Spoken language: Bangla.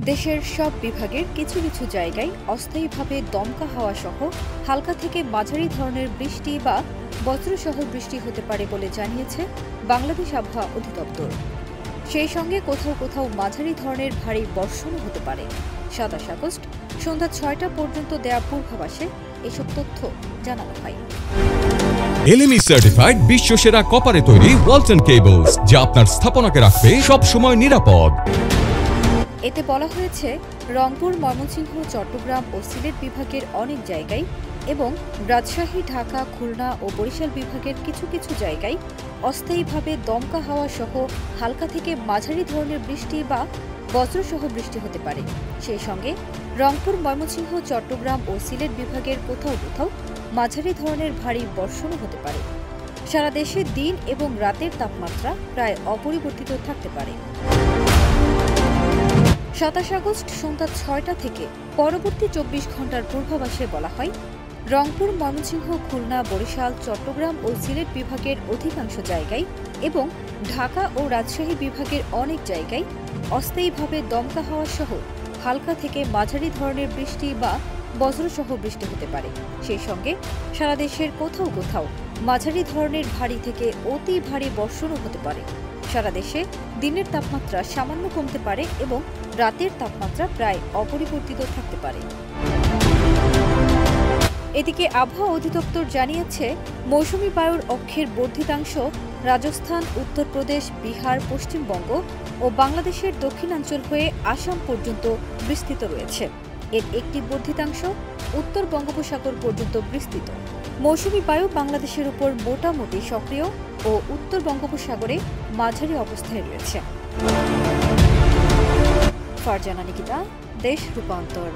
দেশের সব বিভাগের কিছু কিছু জায়গায় অস্থায়ীভাবে দমকা হাওয়া সহ হালকা থেকে মাঝারি ধরনের বৃষ্টি বা বজ্রসহ বৃষ্টি হতে পারে বলে জানিয়েছে বাংলাদেশ আবহাওয়া অধিদপ্তর। সেই সঙ্গে কোথাও কোথাও মাঝারি ধরনের ভারী বর্ষণও হতে পারে। ২৭ আগস্ট সন্ধ্যা ৬টা পর্যন্ত দেয়া পূর্বাভাসে এসব তথ্য জানানো হয়। এলএমই সার্টিফাইড বিশ্বসেরা কপারে তৈরি ওয়ালটন কেবলস, যা আপনার স্থাপনাকে রাখবে সব সময় নিরাপদ। এতে বলা হয়েছে, রংপুর, ময়মনসিংহ, চট্টগ্রাম ও সিলেট বিভাগের অনেক জায়গায় এবং রাজশাহী, ঢাকা, খুলনা ও বরিশাল বিভাগের কিছু কিছু জায়গায় অস্থায়ীভাবে দমকা হাওয়া সহ হালকা থেকে মাঝারি ধরনের বৃষ্টি বা বজ্রসহ বৃষ্টি হতে পারে। সেই সঙ্গে রংপুর, ময়মনসিংহ, চট্টগ্রাম ও সিলেট বিভাগের কোথাও কোথাও মাঝারি ধরনের ভারী বর্ষণও হতে পারে। সারা দেশে দিন এবং রাতের তাপমাত্রা প্রায় অপরিবর্তিত থাকতে পারে। ২৭ আগস্ট সন্ধ্যা ৬টা থেকে পরবর্তী ২৪ ঘণ্টার পূর্বাভাসে বলা হয়, রংপুর, ময়মনসিংহ, খুলনা, বরিশাল, চট্টগ্রাম ও সিলেট বিভাগের অধিকাংশ জায়গায় এবং ঢাকা ও রাজশাহী বিভাগের অনেক জায়গায় অস্থায়ীভাবে দমকা হাওয়া সহ হালকা থেকে মাঝারি ধরনের বৃষ্টি বা বজ্রসহ বৃষ্টি হতে পারে। সেই সঙ্গে সারা দেশের কোথাও কোথাও মাঝারি ধরনের ভারী থেকে অতি ভারী বর্ষণও হতে পারে। সারা দেশে দিনের তাপমাত্রা সামান্য কমতে পারে এবং রাতের তাপমাত্রা প্রায় অপরিবর্তিত থাকতে পারে। এদিকে আবহাওয়া অধিদপ্তর জানিয়েছে, মৌসুমী বায়ুর অক্ষের বর্ধিতাংশ রাজস্থান, উত্তরপ্রদেশ, বিহার, পশ্চিমবঙ্গ ও বাংলাদেশের দক্ষিণাঞ্চল হয়ে আসাম পর্যন্ত বিস্তৃত রয়েছে। এর একটি বর্ধিতাংশ উত্তর বঙ্গোপসাগর পর্যন্ত বিস্তৃত। মৌসুমী বায়ু বাংলাদেশের উপর মোটামুটি সক্রিয় ও উত্তর বঙ্গোপসাগরে মাঝারি অবস্থায় রয়েছে। ফারজানা নিকিতা, দেশ রূপান্তর।